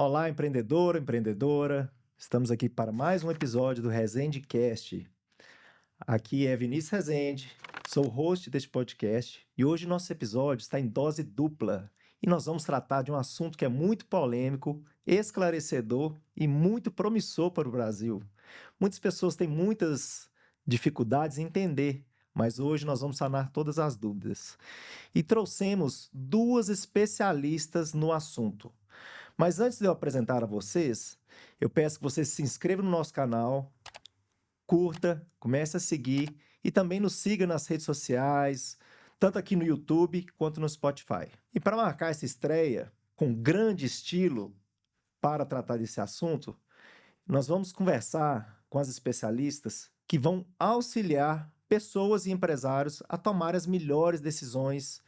Olá, empreendedor, empreendedora. Estamos aqui para mais um episódio do ResendeCast. Aqui é Vinícius Rezende, sou o host deste podcast e hoje nosso episódio está em dose dupla e nós vamos tratar de um assunto que é muito polêmico, esclarecedor e muito promissor para o Brasil. Muitas pessoas têm muitas dificuldades em entender, mas hoje nós vamos sanar todas as dúvidas. E trouxemos duas especialistas no assunto. Mas antes de eu apresentar a vocês, eu peço que vocês se inscrevam no nosso canal, curta, comece a seguir e também nos siga nas redes sociais, tanto aqui no YouTube quanto no Spotify. E para marcar essa estreia com grande estilo para tratar desse assunto, nós vamos conversar com as especialistas que vão auxiliar pessoas e empresários a tomar as melhores decisões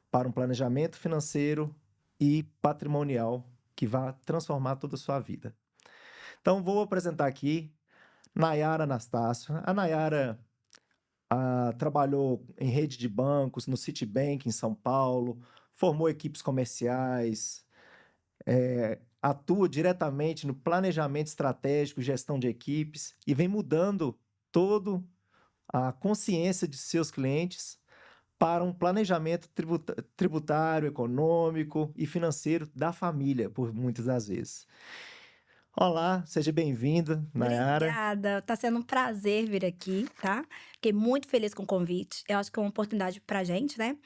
para um planejamento financeiro e patrimonial que vai transformar toda a sua vida. Então, vou apresentar aqui Nayara Anastácio. A Nayara trabalhou em rede de bancos, no Citibank, em São Paulo, formou equipes comerciais, atua diretamente no planejamento estratégico, gestão de equipes e vem mudando toda a consciência de seus clientes para um planejamento tributário, econômico e financeiro da família, por muitas das vezes. Olá, seja bem-vinda, Nayara. Obrigada, está sendo um prazer vir aqui, tá? Fiquei muito feliz com o convite. Eu acho que é uma oportunidade pra gente, né?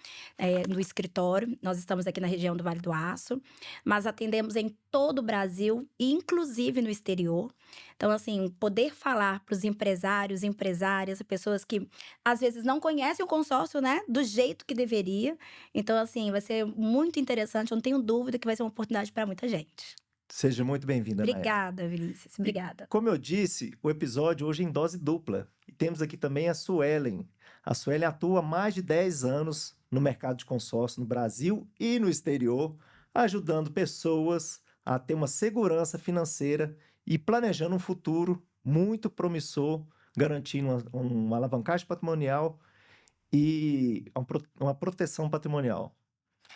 No escritório, nós estamos aqui na região do Vale do Aço, mas atendemos em todo o Brasil, inclusive no exterior. Então, assim, poder falar para os empresários, empresárias, pessoas que às vezes não conhecem o consórcio, né? Do jeito que deveria. Então, assim, vai ser muito interessante. Eu não tenho dúvida que vai ser uma oportunidade para muita gente. Seja muito bem-vinda, Nayara. Obrigada, Vinícius. Obrigada. Como eu disse, o episódio hoje é em dose dupla. E temos aqui também a Suelen. A Suelen atua há mais de 10 anos no mercado de consórcio no Brasil e no exterior, ajudando pessoas a ter uma segurança financeira e planejando um futuro muito promissor, garantindo uma alavancagem patrimonial e uma proteção patrimonial.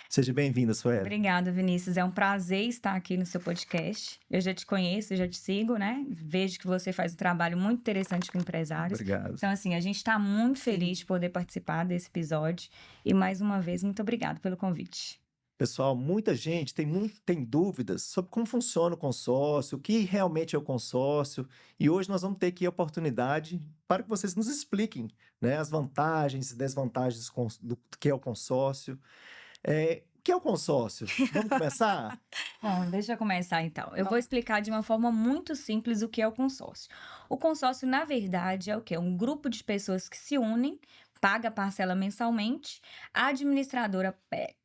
Seja bem-vinda, Suelen. Obrigada, Vinícius. É um prazer estar aqui no seu podcast. Eu já te conheço, eu já te sigo, né? Vejo que você faz um trabalho muito interessante com empresários. Obrigado. Então, assim, a gente está muito feliz de poder participar desse episódio. E, mais uma vez, muito obrigada pelo convite. Pessoal, muita gente tem dúvidas sobre como funciona o consórcio, o que realmente é o consórcio, e hoje nós vamos ter aqui a oportunidade para que vocês nos expliquem, né, as vantagens e desvantagens do que é o consórcio. O que é o consórcio? Vamos começar? Bom, deixa eu começar então. Eu vou explicar de uma forma muito simples o que é o consórcio. O consórcio, na verdade, é o quê? Um grupo de pessoas que se unem, paga a parcela mensalmente, a administradora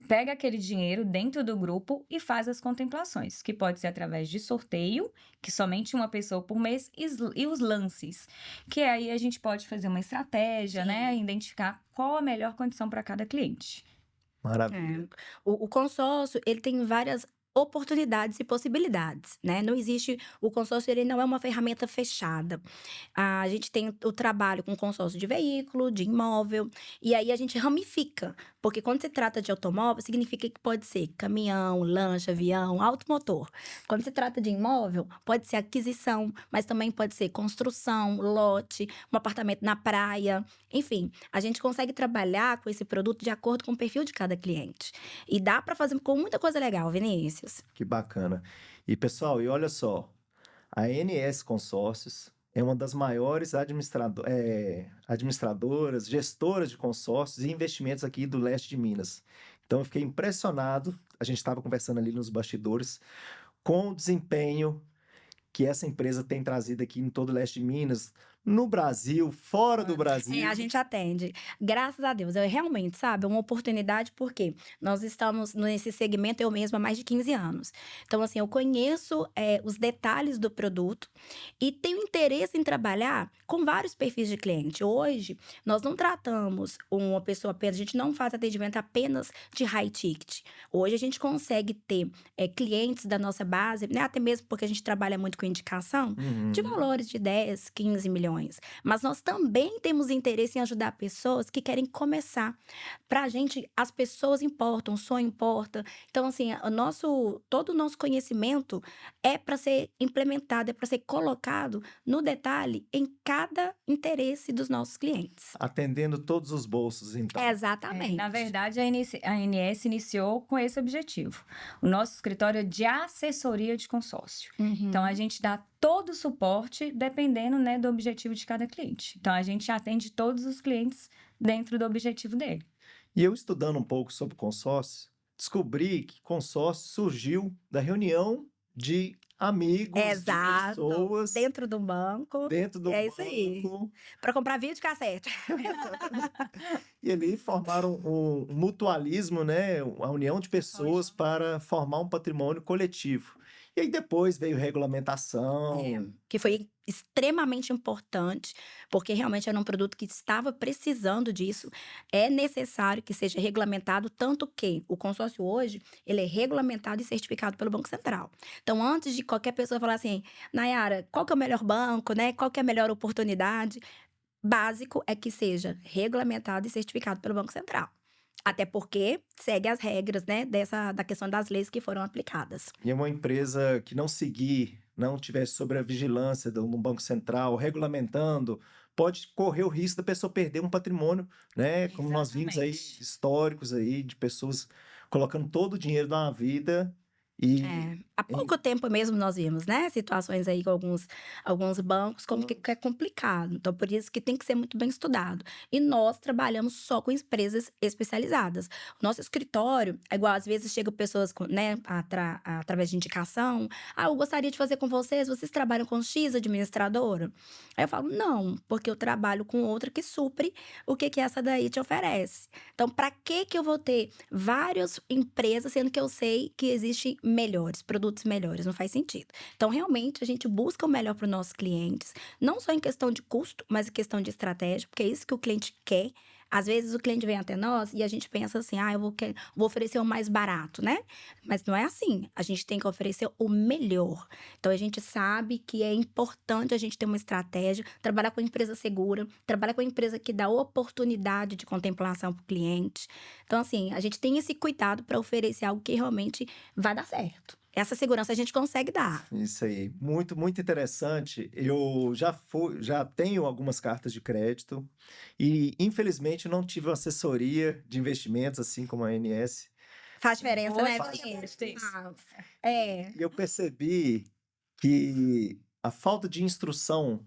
pega aquele dinheiro dentro do grupo e faz as contemplações, que pode ser através de sorteio, que somente uma pessoa por mês, e os lances, que aí a gente pode fazer uma estratégia, né? Identificar qual a melhor condição para cada cliente. Maravilha. O consórcio, ele tem várias oportunidades e possibilidades, né? Não existe, o consórcio ele não é uma ferramenta fechada. A gente tem o trabalho com consórcio de veículo, de imóvel, e aí a gente ramifica, porque quando se trata de automóvel, significa que pode ser caminhão, lancha, avião, automotor. Quando se trata de imóvel, pode ser aquisição, mas também pode ser construção, lote, um apartamento na praia, enfim. A gente consegue trabalhar com esse produto de acordo com o perfil de cada cliente. E dá para fazer com muita coisa legal, Vinícius. Que bacana. E, pessoal, e olha só, a NS Consórcios é uma das maiores administradoras, gestoras de consórcios e investimentos aqui do leste de Minas. Então, eu fiquei impressionado, a gente estava conversando ali nos bastidores, com o desempenho que essa empresa tem trazido aqui em todo o leste de Minas, no Brasil, fora do Brasil. A gente atende. Graças a Deus. Realmente, sabe, é uma oportunidade porque nós estamos nesse segmento eu mesma há mais de 15 anos. Então, assim, eu conheço os detalhes do produto e tenho interesse em trabalhar com vários perfis de cliente. Hoje, nós não tratamos uma pessoa apenas, a gente não faz atendimento apenas de high ticket. Hoje, a gente consegue ter clientes da nossa base, né, até mesmo porque a gente trabalha muito com indicação, de valores de 10, 15 milhões. instituições, mas nós também temos interesse em ajudar pessoas que querem começar. Para a gente, as pessoas importam, o sonho importa. Então, assim, todo o nosso conhecimento é para ser implementado, é para ser colocado no detalhe em cada interesse dos nossos clientes. Atendendo todos os bolsos, então. Exatamente. Na verdade, a ANS iniciou com esse objetivo. O nosso escritório é de assessoria de consórcio. Então, a gente dá todo o suporte dependendo, né, do objetivo de cada cliente. Então, a gente atende todos os clientes dentro do objetivo dele. E eu estudando um pouco sobre consórcio, descobri que consórcio surgiu da reunião de amigos, de Exato. pessoas Dentro do banco. dentro do É isso aí. banco. Para comprar videocassete. E ali formaram um mutualismo, né? A união de pessoas para formar um patrimônio coletivo. E aí depois veio regulamentação. Que foi extremamente importante, porque realmente era um produto que estava precisando disso. É necessário que seja regulamentado, tanto que o consórcio hoje, ele é regulamentado e certificado pelo Banco Central. Então, antes de qualquer pessoa falar assim, Nayara, qual que é o melhor banco, né? Qual que é a melhor oportunidade? Básico é que seja regulamentado e certificado pelo Banco Central. Até porque segue as regras, né, da questão das leis que foram aplicadas. E uma empresa que não seguir, não tivesse sob a vigilância do Banco Central, regulamentando, pode correr o risco da pessoa perder um patrimônio, né? Como nós vimos aí, Exatamente. históricos aí, de pessoas colocando todo o dinheiro da vida e Há pouco tempo mesmo nós vimos, né, situações aí com alguns bancos como que é complicado. Então, por isso que tem que ser muito bem estudado. E nós trabalhamos só com empresas especializadas. O nosso escritório, é igual às vezes chegam pessoas, né, através de indicação. Eu gostaria de fazer com vocês trabalham com X administradora? Aí eu falo, não, porque eu trabalho com outra que supre o que essa daí te oferece. Então, para que eu vou ter várias empresas, sendo que eu sei que existem produtos melhores? Não faz sentido. Então, realmente, a gente busca o melhor para os nossos clientes, não só em questão de custo, mas em questão de estratégia, porque é isso que o cliente quer. Às vezes, o cliente vem até nós e a gente pensa assim, eu vou oferecer o mais barato, né? Mas não é assim. A gente tem que oferecer o melhor. Então, a gente sabe que é importante a gente ter uma estratégia, trabalhar com empresa segura, trabalhar com empresa que dá oportunidade de contemplação para o cliente. Então, assim, a gente tem esse cuidado para oferecer algo que realmente vai dar certo. Essa segurança a gente consegue dar. isso aí, muito, muito interessante. Eu já tenho algumas cartas de crédito e, infelizmente, não tive uma assessoria de investimentos, assim como a ANS. Faz diferença, né, Faz Vinícius? diferença. É. E eu percebi que a falta de instrução,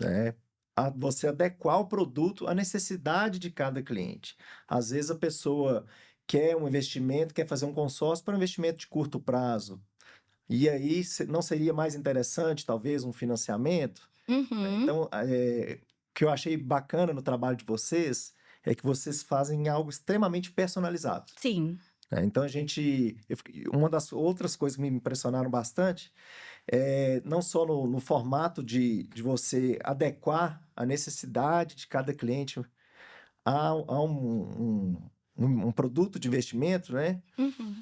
né, a você adequar o produto à necessidade de cada cliente. Às vezes a pessoa quer um investimento, quer fazer um consórcio para um investimento de curto prazo. E aí não seria mais interessante, talvez, um financiamento? Uhum. Então, o que eu achei bacana no trabalho de vocês é que vocês fazem algo extremamente personalizado. Sim. Então, uma das outras coisas que me impressionaram bastante é não só no formato de você adequar a necessidade de cada cliente a um produto de investimento, né? Uhum.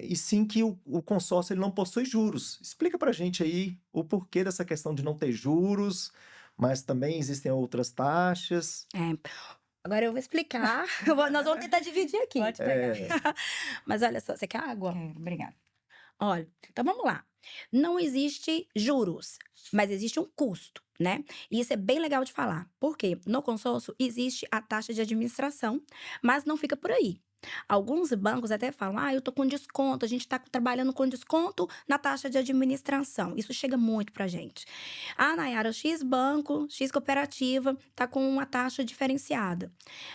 E sim que o consórcio ele não possui juros. Explica pra gente aí o porquê dessa questão de não ter juros, mas também existem outras taxas. Agora eu vou explicar. Nós vamos tentar dividir aqui. Pode pegar. Mas olha só, você quer água? Quero, obrigada. Olha, então vamos lá. Não existe juros, mas existe um custo, né? E isso é bem legal de falar. Por quê? No consórcio existe a taxa de administração, mas não fica por aí. Alguns bancos até falam, eu tô com desconto, a gente tá trabalhando com desconto na taxa de administração. Isso chega muito pra gente. Nayara, X banco, X cooperativa, tá com uma taxa diferenciada.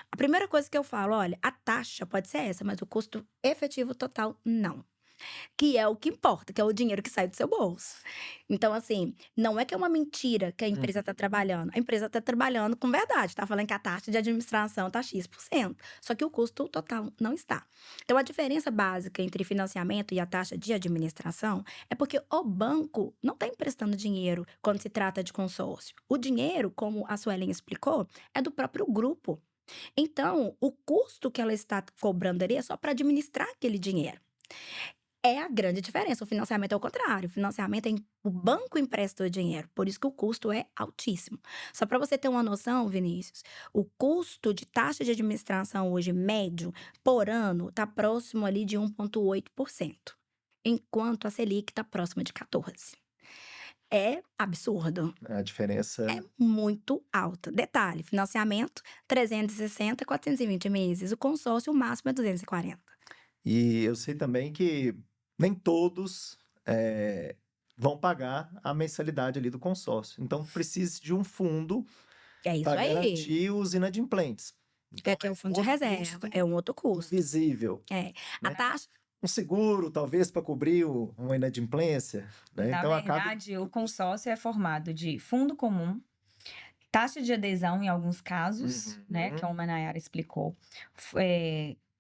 A primeira coisa que eu falo, olha, a taxa pode ser essa, mas o custo efetivo total, não. Que é o que importa, que é o dinheiro que sai do seu bolso. Então, assim, não é que é uma mentira que a empresa está trabalhando. A empresa está trabalhando com verdade. Está falando que a taxa de administração está X%. Só que o custo total não está. Então, a diferença básica entre financiamento e a taxa de administração é porque o banco não está emprestando dinheiro quando se trata de consórcio. O dinheiro, como a Suelen explicou, é do próprio grupo. Então, o custo que ela está cobrando ali é só para administrar aquele dinheiro. é a grande diferença. O financiamento é o contrário. O financiamento o banco empresta o dinheiro. Por isso que o custo é altíssimo. Só para você ter uma noção, Vinícius, o custo de taxa de administração hoje, médio, por ano, está próximo ali de 1,8%. Enquanto a Selic está próxima de 14%. É absurdo. A diferença É muito alta. Detalhe, financiamento, 360, 420 meses. O consórcio, o máximo é 240. E eu sei também que nem todos vão pagar a mensalidade ali do consórcio. Então, precisa de um fundo É isso para aí. garantir os inadimplentes. É que é o fundo de outro reserva, custo é um outro custo. invisível. É. A né? taxa, Um seguro, talvez, para cobrir uma inadimplência. Né? Na Então, acaba... verdade, o consórcio é formado de fundo comum, taxa de adesão em alguns casos, né, que a Nayara explicou,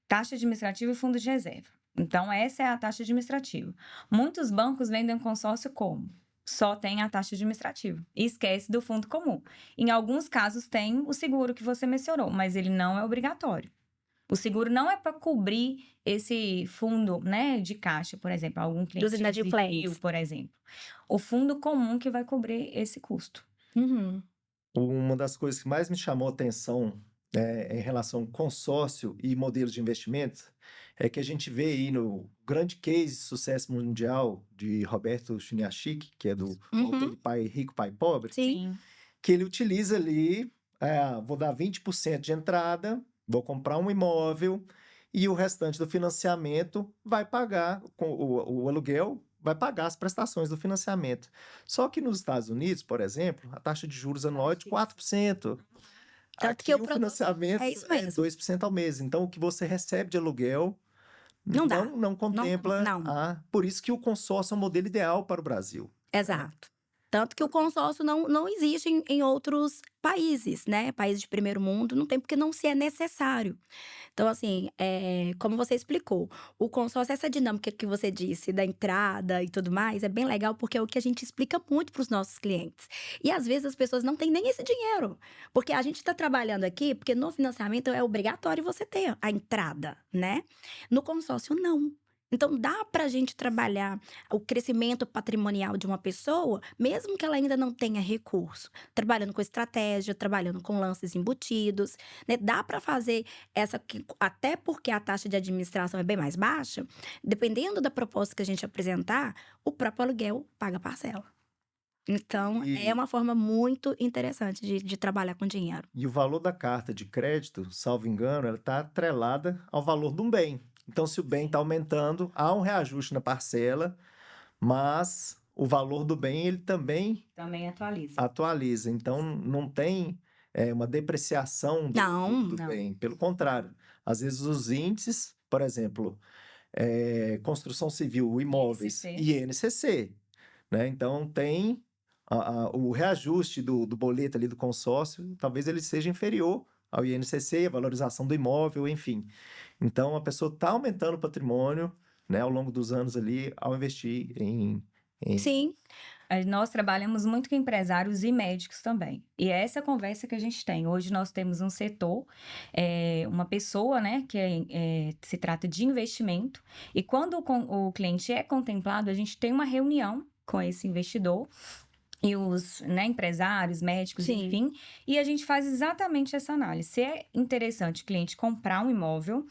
taxa administrativa e fundo de reserva. Então, essa é a taxa administrativa. Muitos bancos vendem um consórcio como? Só tem a taxa administrativa e esquece do fundo comum. Em alguns casos tem o seguro que você mencionou, mas ele não é obrigatório. O seguro não é para cobrir esse fundo, né, de caixa, por exemplo, algum cliente Dos inadimplentes. desistiu, por exemplo. O fundo comum que vai cobrir esse custo. Uhum. Uma das coisas que mais me chamou a atenção em relação ao consórcio e modelos de investimento é que a gente vê aí no grande case de sucesso mundial de Roberto Chiniachik, que é do autor do Pai Rico, Pai Pobre, Sim. que ele utiliza ali, vou dar 20% de entrada, vou comprar um imóvel e o restante do financiamento vai pagar, o aluguel vai pagar as prestações do financiamento. Só que nos Estados Unidos, por exemplo, a taxa de juros anual é de 4%. Tanto Aqui que o financiamento é isso mesmo. 2% ao mês. Então, o que você recebe de aluguel Não dá. não contempla. Não. Por isso que o consórcio é um modelo ideal para o Brasil. Exato. Tanto que o consórcio não existe em outros países, né? Países de primeiro mundo, não tem porque não se é necessário. Então, assim, como você explicou, o consórcio, essa dinâmica que você disse da entrada e tudo mais, é bem legal porque é o que a gente explica muito para os nossos clientes. E às vezes as pessoas não têm nem esse dinheiro. Porque a gente está trabalhando aqui, porque no financiamento é obrigatório você ter a entrada, né? No consórcio, não. Então, dá para a gente trabalhar o crescimento patrimonial de uma pessoa, mesmo que ela ainda não tenha recurso. Trabalhando com estratégia, trabalhando com lances embutidos, né? Dá para fazer até porque a taxa de administração é bem mais baixa, dependendo da proposta que a gente apresentar, o próprio aluguel paga parcela. Então, é uma forma muito interessante de trabalhar com dinheiro. E o valor da carta de crédito, salvo engano, ela está atrelada ao valor de um bem. Então, se o bem está aumentando, há um reajuste na parcela, mas o valor do bem ele também atualiza. Então, não tem uma depreciação do bem. Pelo contrário, às vezes os índices, por exemplo, construção civil, imóveis e INCC, né? Então, tem o reajuste do boleto ali do consórcio, talvez ele seja inferior ao INCC, a valorização do imóvel, enfim. Então, a pessoa está aumentando o patrimônio, né, ao longo dos anos ali, ao investir em... Sim. Nós trabalhamos muito com empresários e médicos também. E é essa conversa que a gente tem. Hoje nós temos um setor, uma pessoa, né, que se trata de investimento. E quando o cliente é contemplado, a gente tem uma reunião com esse investidor e os empresários, médicos, Sim. enfim. E a gente faz exatamente essa análise. Se é interessante o cliente comprar um imóvel,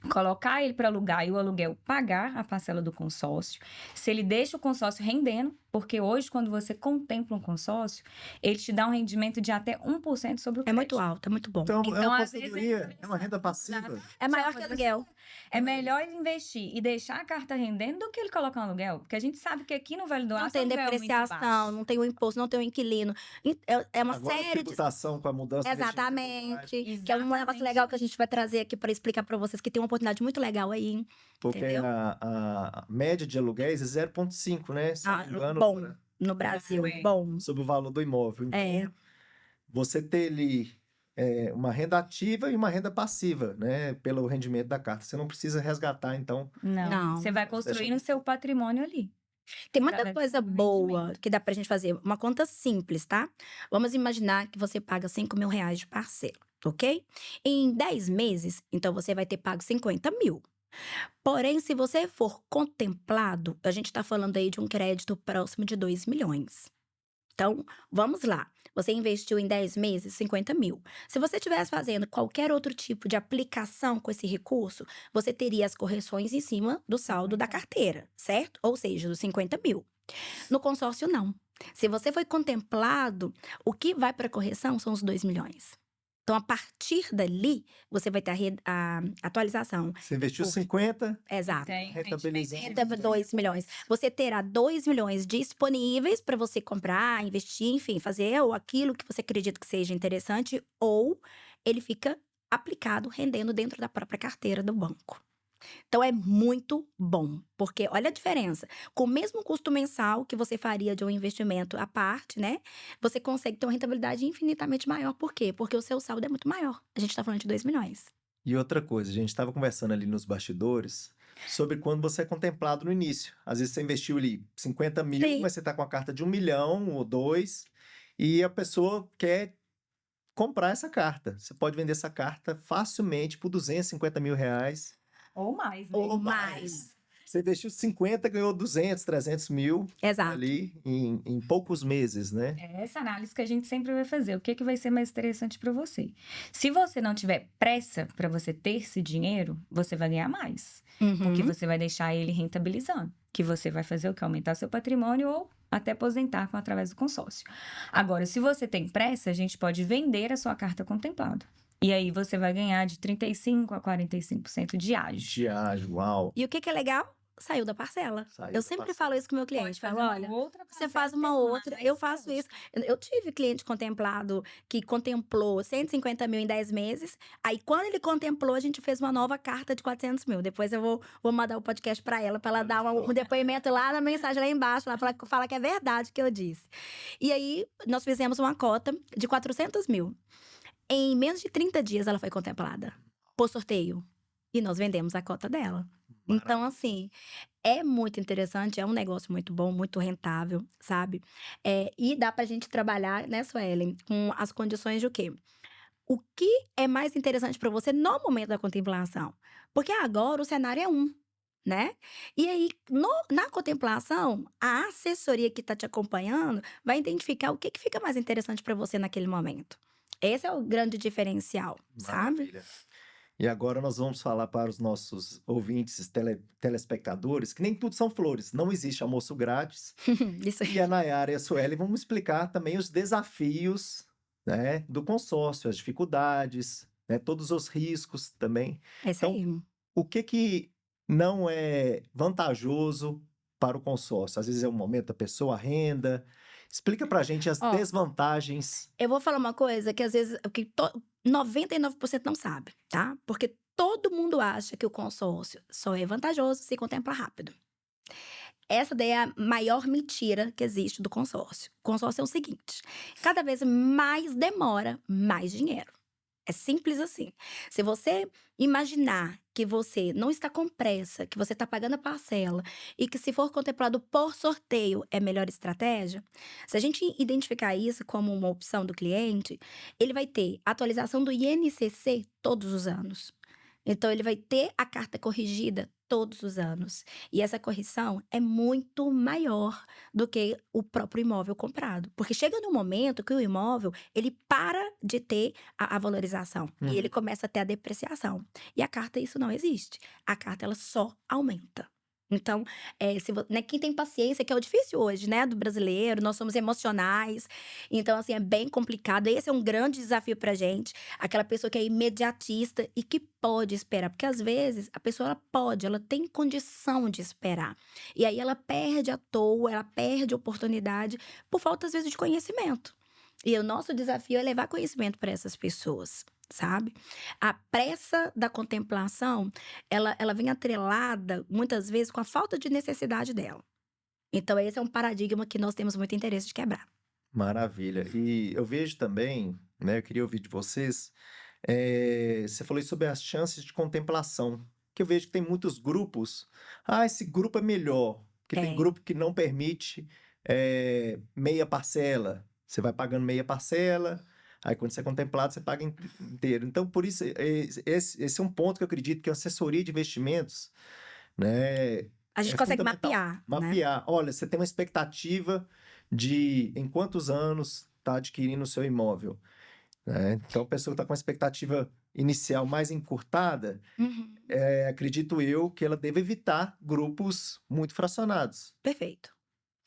colocar ele para alugar e o aluguel pagar a parcela do consórcio, se ele deixa o consórcio rendendo, porque hoje, quando você contempla um consórcio, ele te dá um rendimento de até 1% sobre o crédito. É muito alto, é muito bom. Então, é uma às vezes, aposentadoria, é uma renda passiva. É maior que aluguel. É melhor ele investir e deixar a carta rendendo do que ele colocar um aluguel. Porque a gente sabe que aqui no Vale do Não Aço tem o aluguel é muito depreciação, baixo. não tem o imposto, não tem o inquilino. É uma Agora, a série de... tributação com a mudança... do Exatamente. Que é um negócio legal que a gente vai trazer aqui para explicar para vocês, que tem uma oportunidade muito legal aí. Porque entendeu? a média de aluguéis é 0,5, né? Se não me engano, Bom, no Brasil, bom. sobre o valor do imóvel. Então, É. você ter ali uma renda ativa e uma renda passiva, né? Pelo rendimento da carta. Você não precisa resgatar, então... Não. Você vai construindo o seu patrimônio ali. Tem muita Através coisa do boa rendimento. que dá pra gente fazer. Uma conta simples, tá? Vamos imaginar que você paga 5 mil reais de parcela, ok? Em 10 meses, então você vai ter pago 50 mil. Porém, se você for contemplado, a gente está falando aí de um crédito próximo de 2 milhões. Então, vamos lá. Você investiu em 10 meses, 50 mil. Se você estivesse fazendo qualquer outro tipo de aplicação com esse recurso, você teria as correções em cima do saldo da carteira, certo? Ou seja, dos 50 mil. No consórcio, não. Se você foi contemplado, o que vai para correção são os 2 milhões. Então, a partir dali, você vai ter a atualização. Você investiu Por- 50, Exato. Tem rentabilizando. rendimento. 2 milhões. Você terá 2 milhões disponíveis para você comprar, investir, enfim, fazer ou aquilo que você acredita que seja interessante, ou ele fica aplicado, rendendo dentro da própria carteira do banco. Então é muito bom, porque olha a diferença. Com o mesmo custo mensal que você faria de um investimento à parte, né? Você consegue ter uma rentabilidade infinitamente maior. Por quê? Porque o seu saldo é muito maior. A gente está falando de 2 milhões. E outra coisa, a gente estava conversando ali nos bastidores sobre quando você é contemplado no início. Às vezes você investiu ali 50 mil, Sim. mas você está com a carta de 1 milhão ou 2, e a pessoa quer comprar essa carta. Você pode vender essa carta facilmente por 250 mil reais. Ou mais, né? Ou mais. Você investiu 50, ganhou 200, 300 mil Exato. ali em poucos meses, né? É essa análise que a gente sempre vai fazer. O que vai ser mais interessante para você? Se você não tiver pressa para você ter esse dinheiro, você vai ganhar mais. Porque Uhum. você vai deixar ele rentabilizando. Que você vai fazer o que? Aumentar seu patrimônio ou até aposentar através do consórcio. Agora, se você tem pressa, a gente pode vender a sua carta contemplada. E aí você vai ganhar de 35% a 45% de ágio. Diário, uau. E o que é legal? Saiu da parcela. Saiu Eu da sempre parcela. falo isso com o meu cliente. Falo, olha, você faz uma outra, eu faço isso. Eu tive cliente contemplado que contemplou 150 mil em 10 meses. Aí, quando ele contemplou, a gente fez uma nova carta de 400 mil. Depois eu vou mandar o podcast para ela dar um depoimento lá na mensagem lá embaixo, lá fala que é verdade o que eu disse. E aí, nós fizemos uma cota de 400 mil. Em menos de 30 dias, ela foi contemplada por sorteio. E nós vendemos a cota dela. Então, assim, é muito interessante, é um negócio muito bom, muito rentável, sabe? E dá pra gente trabalhar, né, Suelen, com as condições de o quê? O que é mais interessante pra você no momento da contemplação? Porque agora o cenário é um, né? E aí, na contemplação, a assessoria que tá te acompanhando vai identificar o que fica mais interessante pra você naquele momento. Esse é o grande diferencial, sabe? Maravilha. E agora nós vamos falar para os nossos ouvintes, telespectadores, que nem tudo são flores, não existe almoço grátis. Isso aí. E a Nayara e a Sueli vão explicar também os desafios, né, do consórcio, as dificuldades, né, todos os riscos também. É isso aí. O que não é vantajoso para o consórcio? Às vezes é o momento da pessoa, a renda. Explica pra gente as Ó. desvantagens. Eu vou falar uma coisa que às vezes 99% não sabe, tá? Porque todo mundo acha que o consórcio só é vantajoso se contempla rápido. Essa daí é a maior mentira que existe do consórcio. O consórcio é o seguinte: cada vez mais demora, mais dinheiro. É simples assim. Se você imaginar que você não está com pressa, que você está pagando a parcela e que se for contemplado por sorteio é a melhor estratégia, se a gente identificar isso como uma opção do cliente, ele vai ter atualização do INCC todos os anos. Então, ele vai ter a carta corrigida todos os anos. E essa correção é muito maior do que o próprio imóvel comprado. Porque chega num momento que o imóvel, ele para de ter a valorização. E ele começa a ter a depreciação. E a carta, isso não existe. A carta, ela só aumenta. Então, né, quem tem paciência, que é o difícil hoje, né, do brasileiro, nós somos emocionais. Então, assim, é bem complicado. Esse é um grande desafio pra gente. Aquela pessoa que é imediatista e que pode esperar. Porque, às vezes, a pessoa, ela tem condição de esperar. E aí, ela perde à toa, ela perde oportunidade por falta, às vezes, de conhecimento. E o nosso desafio é levar conhecimento para essas pessoas, sabe? A pressa da contemplação, ela vem atrelada, muitas vezes, com a falta de necessidade dela. Então, esse é um paradigma que nós temos muito interesse de quebrar. Maravilha. E eu vejo também, né, eu queria ouvir de vocês, você falou aí sobre as chances de contemplação, que eu vejo que tem muitos grupos. Ah, esse grupo é melhor, porque tem Tem. grupo que não permite meia parcela. Você vai pagando meia parcela, Aí quando você é contemplado, você paga inteiro. Então, por isso, esse é um ponto que eu acredito que a assessoria de investimentos, né, A gente é consegue fundamental. mapear, né? Mapear. Olha, você tem uma expectativa de em quantos anos está adquirindo o seu imóvel, né? Então, a pessoa está com uma expectativa inicial mais encurtada, Uhum. acredito eu que ela deve evitar grupos muito fracionados. Perfeito.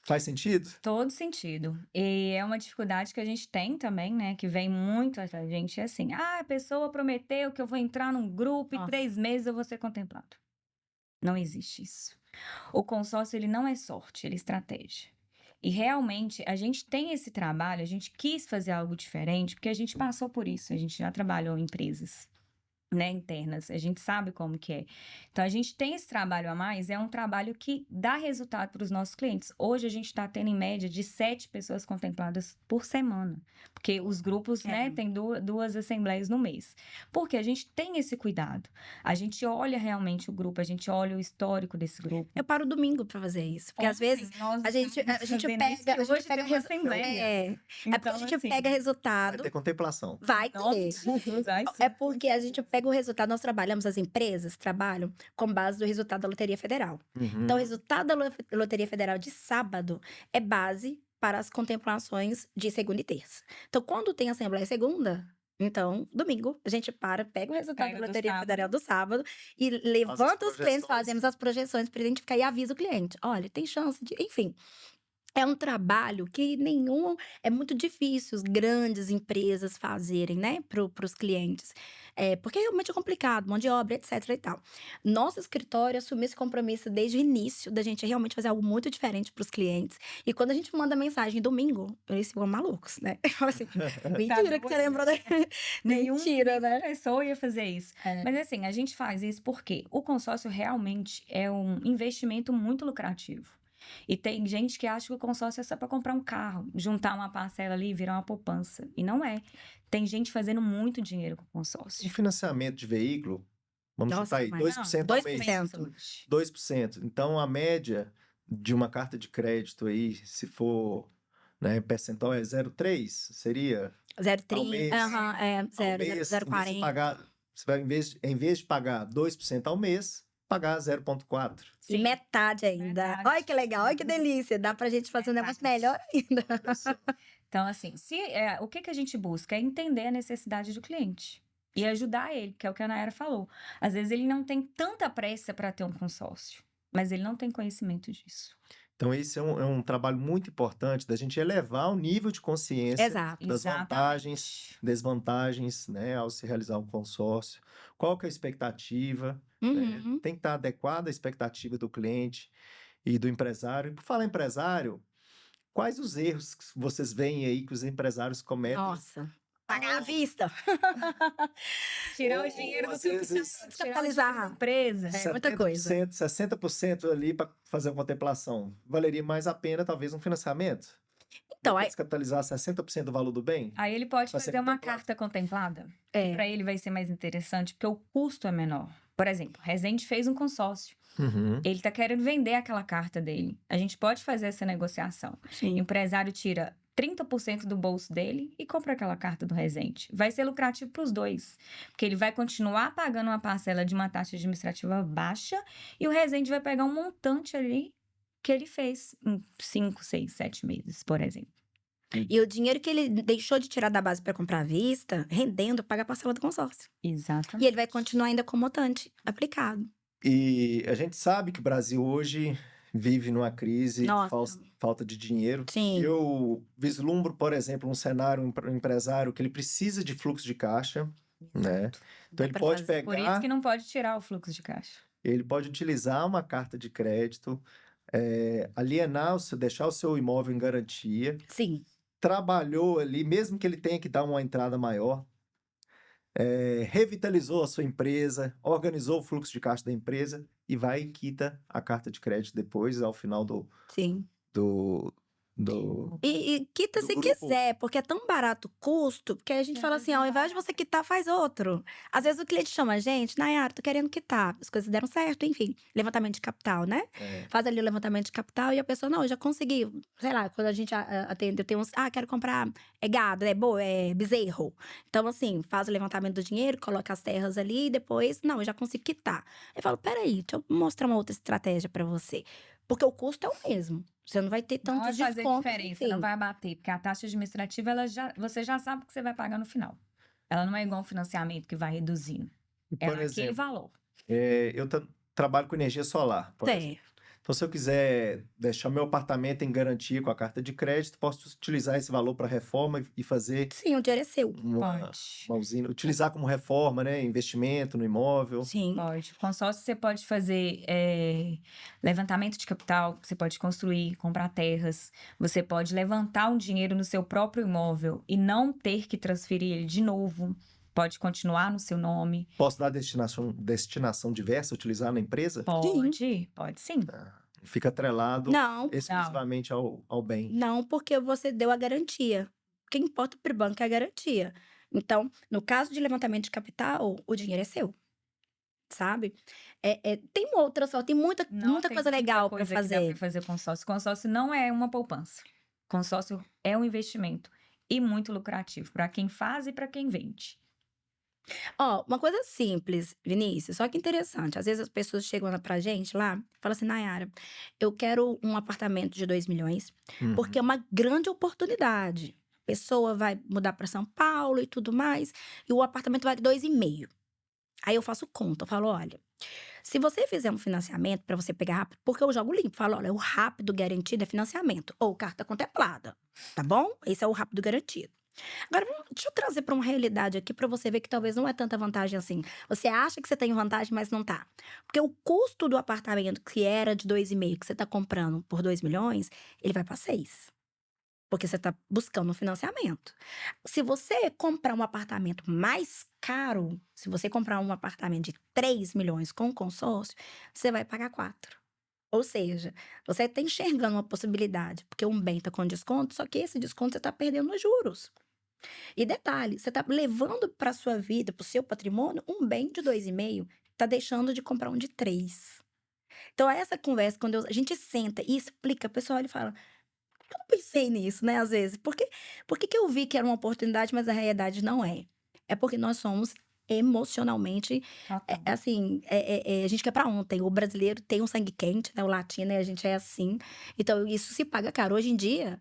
Faz sentido? Todo sentido. E é uma dificuldade que a gente tem também, né? Que vem muito atrás da gente. É assim, a pessoa prometeu que eu vou entrar num grupo e Nossa. 3 meses eu vou ser contemplado. Não existe isso. O consórcio, ele não é sorte, ele é estratégia. E realmente, a gente tem esse trabalho, a gente quis fazer algo diferente, porque a gente passou por isso, a gente já trabalhou em empresas, né, internas, a gente sabe como que é. Então, a gente tem esse trabalho a mais, é um trabalho que dá resultado para os nossos clientes. Hoje, a gente está tendo, em média, de 7 pessoas contempladas por semana, porque os grupos, né, tem duas assembleias no mês. Porque a gente tem esse cuidado. A gente olha realmente o grupo, a gente olha o histórico desse grupo. Eu paro domingo pra fazer isso. Porque às Ontem vezes nós a gente estávamos pega. fazendo isso, que hoje tem uma assembleia. É porque Então, a gente assim, pega Vai resultado. ter contemplação. Vai em nome ter. de Jesus, vai sim. É porque a gente pega o resultado, nós trabalhamos, as empresas trabalham com base do resultado da Loteria Federal. Uhum. Então, o resultado da Loteria Federal de sábado é base para as contemplações de segunda e terça. Então, quando tem assembleia segunda, então, domingo, a gente pega o resultado Pega da do Loteria sábado. Federal do sábado e levanta os clientes, projeções. fazemos as projeções para identificar e avisa o cliente. Olha, tem chance de. Enfim. É um trabalho que é muito difícil as grandes empresas fazerem, né, para os clientes. Porque realmente é complicado, mão de obra, etc e tal. Nosso escritório assumiu esse compromisso desde o início, da gente realmente fazer algo muito diferente para os clientes. E quando a gente manda mensagem domingo, eles ficam malucos, né? Eu falo assim, mentira que você lembrou da... Mentira, né? Nenhuma pessoa ia fazer isso. É. Mas assim, a gente faz isso porque o consórcio realmente é um investimento muito lucrativo. E tem gente que acha que o consórcio é só para comprar um carro, juntar uma parcela ali e virar uma poupança. E não é. Tem gente fazendo muito dinheiro com o O consórcio. financiamento de veículo, vamos Nossa, chutar aí, mas 2% ao mês. 2%. 2%. Então, a média de uma carta de crédito aí, se for, né, percentual é 0,3, seria 0,30, mês. aham, ao mês, em vez de 0,40. pagar, você vai, em vez de pagar 2% ao mês, pagar 0,4. E Sim. metade ainda. Verdade. Olha que legal, olha que delícia. Dá pra gente fazer um negócio melhor ainda. Então, assim, o que a gente busca é entender a necessidade do cliente e ajudar ele, que é o que a Nayara falou. Às vezes ele não tem tanta pressa para ter um consórcio, mas ele não tem conhecimento disso. Então, esse é um trabalho muito importante da gente elevar o nível de consciência Exato. das vantagens, Exatamente. desvantagens, né, ao se realizar um consórcio. Qual que é a expectativa, né? Uhum. Tem que estar adequada à expectativa do cliente e do empresário. E por falar em empresário, quais os erros que vocês veem aí que os empresários cometem? Nossa. Pagar à vista. Tirar o Ou, dinheiro do às vezes, capital, tirar o capitalizar. dinheiro da empresa. É muita coisa. 60% ali para fazer uma contemplação. Valeria mais a pena, talvez, um financiamento? Então, Depois aí, descapitalizar 60% do valor do bem? Aí ele pode Vai ser fazer uma contemplado. carta contemplada. é, Para ele vai ser mais interessante, porque o custo é menor. Por exemplo, Resende fez um consórcio. Uhum. Ele está querendo vender aquela carta dele. A gente pode fazer essa negociação. O sim. empresário tira 30% do bolso dele e compra aquela carta do Resende. Vai ser lucrativo para os dois. Porque ele vai continuar pagando uma parcela de uma taxa administrativa baixa e o Resende vai pegar um montante ali que ele fez em 5, 6, 7 meses, por exemplo. E o dinheiro que ele deixou de tirar da base para comprar à vista, rendendo, paga a parcela do consórcio. Exatamente. E ele vai continuar ainda com o montante aplicado. E a gente sabe que o Brasil hoje vive numa crise, Nossa. falta de dinheiro. Sim. Eu vislumbro, por exemplo, um cenário um empresário que ele precisa de fluxo de caixa, né? Então Dá ele pra pode fazer. Por isso pegar, que não pode tirar o fluxo de caixa. ele pode utilizar uma carta de crédito, alienar deixar o seu imóvel em garantia, Sim. trabalhou ali, mesmo que ele tenha que dar uma entrada maior, revitalizou a sua empresa, organizou o fluxo de caixa da empresa e vai e quita a carta de crédito depois, ao final Sim. do E quita do se grupo. quiser, porque é tão barato o custo, que a gente fala assim, ao invés de você quitar, faz outro. Às vezes o cliente chama a gente, Nayara, tô querendo quitar. As coisas deram certo, enfim. Levantamento de capital, né? É. Faz ali o levantamento de capital e a pessoa, não, eu já consegui. Sei lá, quando a gente atende, eu tenho uns, quero comprar gado, bezerro. Então, assim, faz o levantamento do dinheiro, coloca as terras ali e depois, não, eu já consigo quitar. Eu falo, peraí, deixa eu mostrar uma outra estratégia pra você. Porque o custo é o mesmo. Você não vai ter Não vai tantos fazer descontos, diferença, enfim. não vai bater, porque a taxa administrativa, você já sabe o que você vai pagar no final. Ela não é igual um financiamento que vai reduzindo. E, É por naquele exemplo, valor. eu trabalho com energia solar, por exemplo. Certo. Então, se eu quiser deixar meu apartamento em garantia com a carta de crédito, posso utilizar esse valor para reforma e fazer Sim, o dinheiro é seu. uma Pode. usina, utilizar como reforma, né? Investimento no imóvel. Sim. Pode. Consórcio, você pode fazer levantamento de capital, você pode construir, comprar terras, você pode levantar um dinheiro no seu próprio imóvel e não ter que transferir ele de novo. Pode continuar no seu nome. Posso dar destinação diversa, utilizar na empresa? Pode sim. Fica atrelado Não, exclusivamente ao bem. não, porque você deu a garantia. O que importa para o banco é a garantia. Então, no caso de levantamento de capital, o dinheiro é seu. Sabe? Tem outra só, tem muita Não tem coisa muita legal para coisa que dá fazer. pra fazer consórcio. Consórcio não é uma poupança. Consórcio é um investimento e muito lucrativo para quem faz e para quem vende. Ó, uma coisa simples, Vinícius, só que interessante. Às vezes as pessoas chegam pra gente lá e falam assim, Nayara, eu quero um apartamento de 2 milhões, porque é uma grande oportunidade. A pessoa vai mudar para São Paulo e tudo mais, e o apartamento vale 2,5. Aí eu faço conta, eu falo, olha, se você fizer um financiamento para você pegar rápido, porque eu jogo limpo, falo, olha, o rápido garantido é financiamento, ou carta contemplada, tá bom? Esse é o rápido garantido. Agora, deixa eu trazer para uma realidade aqui para você ver que talvez não é tanta vantagem assim. Você acha que você tem vantagem, mas não tá. Porque o custo do apartamento que era de 2,5, que você tá comprando por 2 milhões, ele vai para 6. Porque você tá buscando um financiamento. Se você comprar um apartamento mais caro, se você comprar um apartamento de 3 milhões com consórcio, você vai pagar 4. Ou seja, você está enxergando uma possibilidade, porque um bem está com desconto, só que esse desconto você está perdendo nos juros. E detalhe, você está levando para sua vida, para o seu patrimônio, um bem de 2,5, está deixando de comprar um de 3. Então, essa conversa, quando a gente senta e explica, a pessoa olha e fala: eu não pensei nisso, né, às vezes. Por que eu vi que era uma oportunidade, mas a realidade não é? É porque nós somos emocionalmente, Total. assim, a gente quer pra ontem. O brasileiro tem um sangue quente, né? O latino, a gente é assim. Então, isso se paga caro. Hoje em dia,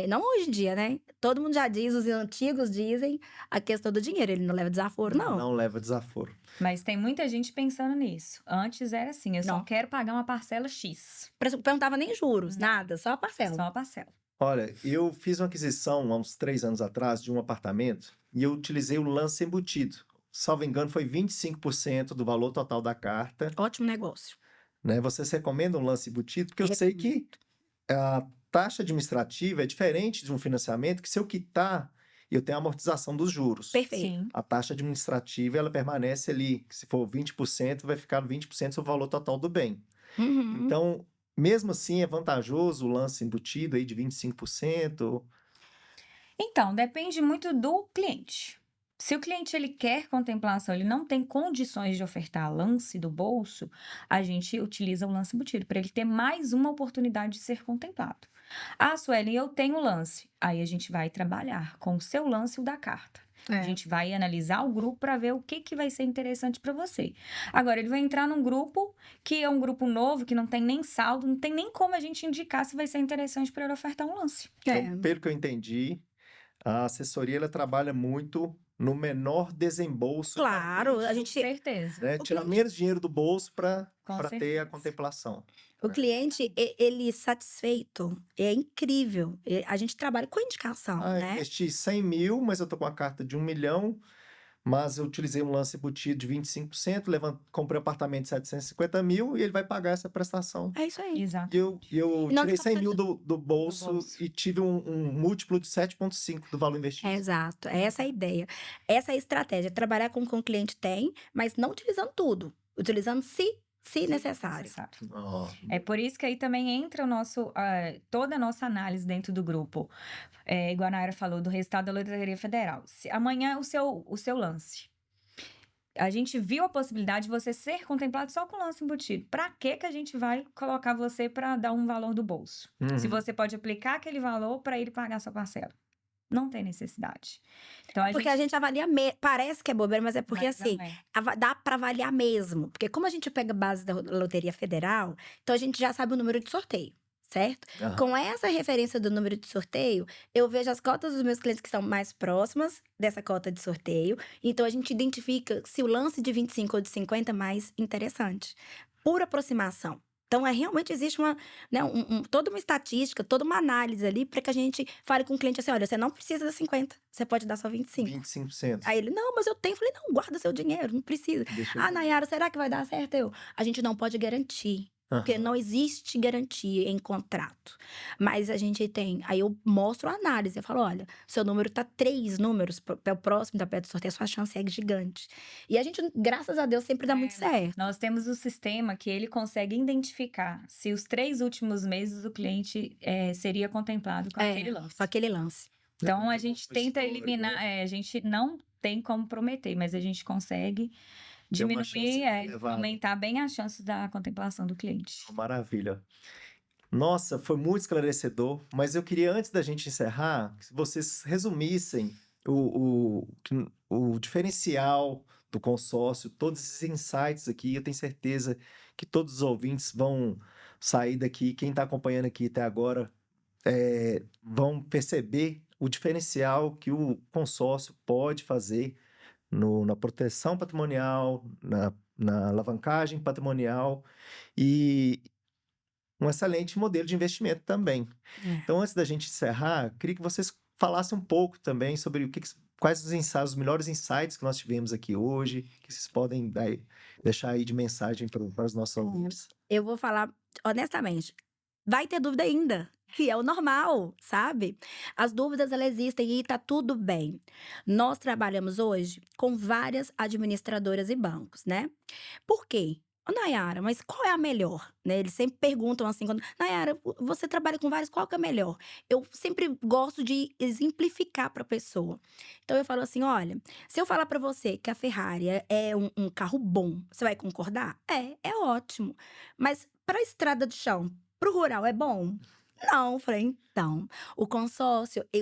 não hoje em dia, né? Todo mundo já diz, os antigos dizem, a questão do dinheiro. Ele não leva desaforo, não. Não leva desaforo. Mas tem muita gente pensando nisso. Antes era assim, eu só Não. quero pagar uma parcela X. Perguntava nem juros, nada, só a parcela. Só a parcela. Olha, eu fiz uma aquisição há uns 3 anos atrás de um apartamento e eu utilizei o lance embutido. Salvo engano, foi 25% do valor total da carta. Ótimo negócio. Né? Vocês recomendam um lance embutido? Porque eu sei que a taxa administrativa é diferente de um financiamento, que se eu quitar, eu tenho a amortização dos juros. Perfeito. Sim. A taxa administrativa, ela permanece ali. Se for 20%, vai ficar 20% sobre o valor total do bem. Uhum. Então, mesmo assim, é vantajoso o lance embutido aí de 25%. Então, depende muito do cliente. Se o cliente ele quer contemplação, ele não tem condições de ofertar lance do bolso, a gente utiliza o lance embutido para ele ter mais uma oportunidade de ser contemplado. Suelen, eu tenho lance. Aí a gente vai trabalhar com o seu lance e o da carta. A gente vai analisar o grupo para ver o que vai ser interessante para você. Agora, ele vai entrar num grupo que é um grupo novo, que não tem nem saldo, não tem nem como a gente indicar se vai ser interessante para ele ofertar um lance. Então, pelo que eu entendi, a assessoria ela trabalha muito no menor desembolso. Claro, a Com gente. certeza. Né? Tirar menos dinheiro do bolso para Com ter a certeza. contemplação. O cliente, ele satisfeito, é incrível. A gente trabalha com indicação, Eu né? investi 100 mil, mas eu tô com a carta de 1 milhão, mas eu utilizei um lance embutido de 25%, comprei um apartamento de 750 mil e ele vai pagar essa prestação. É isso aí. Exato. E eu E nós tirei estamos 100 mil do bolso, Do bolso. e tive um múltiplo de 7,5 do valor investido. Exato, é essa a ideia. Essa é a estratégia, trabalhar com o que o cliente tem, mas não utilizando tudo. Utilizando se se necessário. Ó, É por isso que aí também entra toda a nossa análise dentro do grupo. Igual a Nayara falou do resultado da Loteria Federal. Se amanhã é o seu lance. A gente viu a possibilidade de você ser contemplado só com o lance embutido. Para que a gente vai colocar você para dar um valor do bolso? Se uhum. você pode aplicar aquele valor para ele pagar sua parcela. Não tem necessidade. Então, Porque a gente avalia, parece que é bobeira, mas é porque Mas assim, não é. dá para avaliar mesmo. Porque como a gente pega a base da Loteria Federal, então a gente já sabe o número de sorteio, certo? Aham. Com essa referência do número de sorteio, eu vejo as cotas dos meus clientes que estão mais próximas dessa cota de sorteio. Então a gente identifica se o lance de 25 ou de 50 é mais interessante. Por aproximação. Então, realmente existe toda uma estatística, toda uma análise ali para que a gente fale com o cliente assim: olha, você não precisa de 50, você pode dar só 25. 25%. Aí ele, não, mas eu tenho. Eu falei, não, guarda seu dinheiro, não precisa. Deixa eu Ah, ver. Nayara, será que vai dar certo? A gente não pode garantir. Porque Aham. não existe garantia em contrato. Mas a gente tem. Aí eu mostro a análise. Eu falo: olha, seu número tá 3 números para o próximo da pedra do sorteio, sua chance é gigante. E a gente, graças a Deus, sempre dá muito certo. Nós temos o sistema que ele consegue identificar se os 3 últimos meses o cliente seria contemplado com aquele lance. Com aquele lance. Então, a gente tenta Histórico, eliminar. né? A gente não tem como prometer, mas a gente consegue Tem uma chance diminuir, elevada. aumentar bem as chances da contemplação do cliente. Maravilha. Nossa, foi muito esclarecedor, mas eu queria, antes da gente encerrar, que vocês resumissem o diferencial do consórcio, todos esses insights aqui. Eu tenho certeza que todos os ouvintes vão sair daqui, quem está acompanhando aqui até agora, vão perceber o diferencial que o consórcio pode fazer na proteção patrimonial, na alavancagem patrimonial e um excelente modelo de investimento também. Então, antes da gente encerrar, queria que vocês falassem um pouco também sobre quais os melhores insights que nós tivemos aqui hoje, que vocês podem deixar aí de mensagem para os nossos ouvintes. Eu vou falar honestamente, vai ter dúvida ainda, que é o normal, sabe? As dúvidas, elas existem e tá tudo bem. Nós trabalhamos hoje com várias administradoras e bancos, né? Por quê? Ô, Nayara, mas qual é a melhor? Né? Eles sempre perguntam assim, Nayara, você trabalha com várias, qual que é a melhor? Eu sempre gosto de exemplificar para a pessoa. Então eu falo assim, olha, se eu falar para você que a Ferrari é um carro bom, você vai concordar? É ótimo. Mas para a estrada de chão, para o rural, é bom? Não, eu falei, então,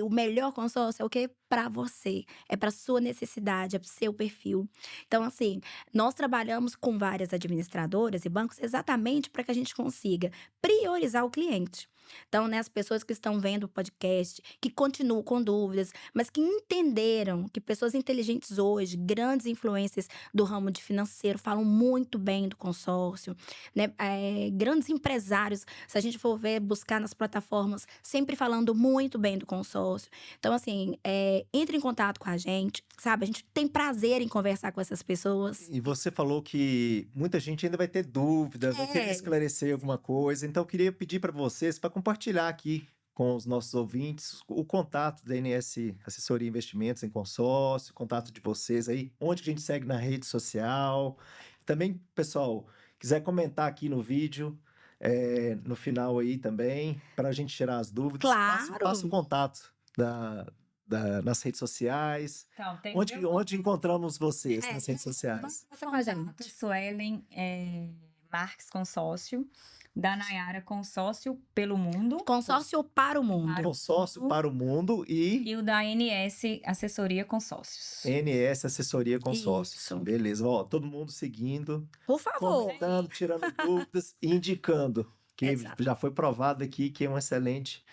o melhor consórcio é o quê? Para você, é para sua necessidade, é para o seu perfil. Então, assim, nós trabalhamos com várias administradoras e bancos exatamente para que a gente consiga priorizar o cliente. Então, né, as pessoas que estão vendo o podcast, que continuam com dúvidas, mas que entenderam que pessoas inteligentes hoje, grandes influências do ramo de financeiro, falam muito bem do consórcio, né? Grandes empresários, se a gente for ver, buscar nas plataformas, sempre falando muito bem do consórcio. Então, assim, entre em contato com a gente, sabe? A gente tem prazer em conversar com essas pessoas. E você falou que muita gente ainda vai ter dúvida, vai querer esclarecer alguma coisa. Então, eu queria pedir para vocês para compartilhar aqui com os nossos ouvintes o contato da NS Assessoria Investimentos em Consórcio, o contato de vocês aí, onde que a gente segue na rede social. Também, pessoal, quiser comentar aqui no vídeo, no final aí também, para a gente tirar as dúvidas. Claro. Passa o contato nas redes sociais. Então, tem Onde encontramos vocês nas redes sociais? Passam a gente. Suelen Marques Consórcio, da Nayara Consórcio pelo Mundo. Consórcio para o mundo. Consórcio para o Mundo e E o da NS Assessoria Consórcios. NS Assessoria Consórcios. Isso. Beleza, ó, todo mundo seguindo, Por favor. comentando, tirando dúvidas e indicando, que Exato. já foi provado aqui que é um excelente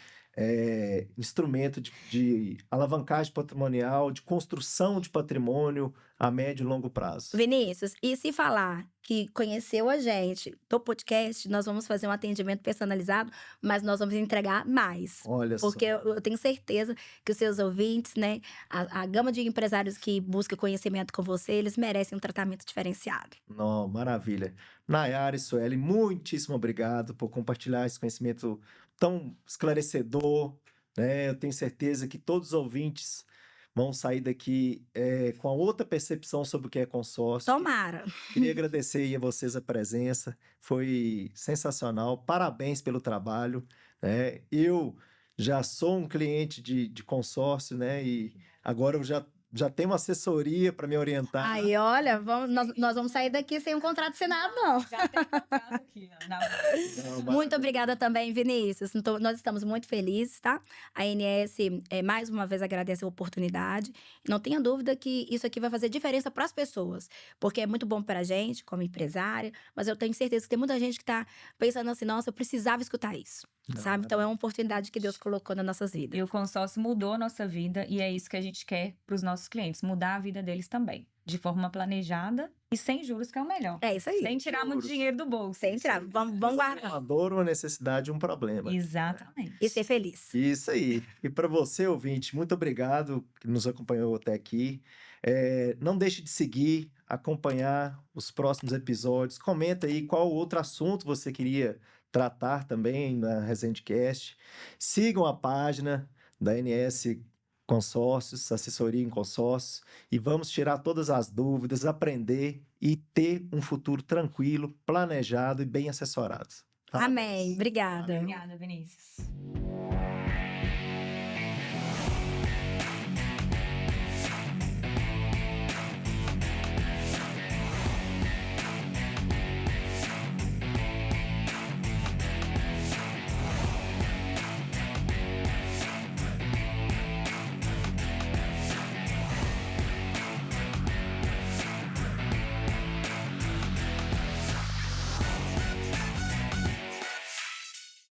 instrumento de alavancagem patrimonial, de construção de patrimônio a médio e longo prazo. Vinícius, e se falar que conheceu a gente do podcast, nós vamos fazer um atendimento personalizado, mas nós vamos entregar mais. Olha só. Porque eu tenho certeza que os seus ouvintes, né, a gama de empresários que busca conhecimento com você, eles merecem um tratamento diferenciado. Não, maravilha. Nayara e Sueli, muitíssimo obrigado por compartilhar esse conhecimento tão esclarecedor, né? Eu tenho certeza que todos os ouvintes vão sair daqui com a outra percepção sobre o que é consórcio. Tomara. Queria agradecer aí a vocês a presença, foi sensacional, parabéns pelo trabalho, né? Eu já sou um cliente de consórcio, né? E agora eu já tenho uma assessoria para me orientar. Aí, olha, nós vamos sair daqui sem um contrato assinado, não. Já tem contrato aqui, ó. Não, Muito obrigada também, Vinícius. Então, nós estamos muito felizes, tá? A ANS, mais uma vez, agradece a oportunidade. Não tenha dúvida que isso aqui vai fazer diferença para as pessoas, porque é muito bom para a gente, como empresária, mas eu tenho certeza que tem muita gente que está pensando assim: nossa, eu precisava escutar isso, Não, sabe? Então, é uma oportunidade que Deus colocou nas nossas vidas. E o consórcio mudou a nossa vida e é isso que a gente quer para os nossos clientes, mudar a vida deles também, de forma planejada e sem juros, que é o melhor. É isso aí. Sem tirar muito juros. dinheiro do bolso. Sem tirar. Vamos guardar. uma dor, uma necessidade, um problema. Exatamente. E ser feliz. Isso aí. E para você, ouvinte, muito obrigado que nos acompanhou até aqui. Não deixe de seguir, acompanhar os próximos episódios. Comenta aí qual outro assunto você queria tratar também na ResendeCast. Sigam a página da NS Consórcios, assessoria em consórcios, e vamos tirar todas as dúvidas, aprender e ter um futuro tranquilo, planejado e bem assessorado. Amém. Obrigada. Obrigada, Vinícius.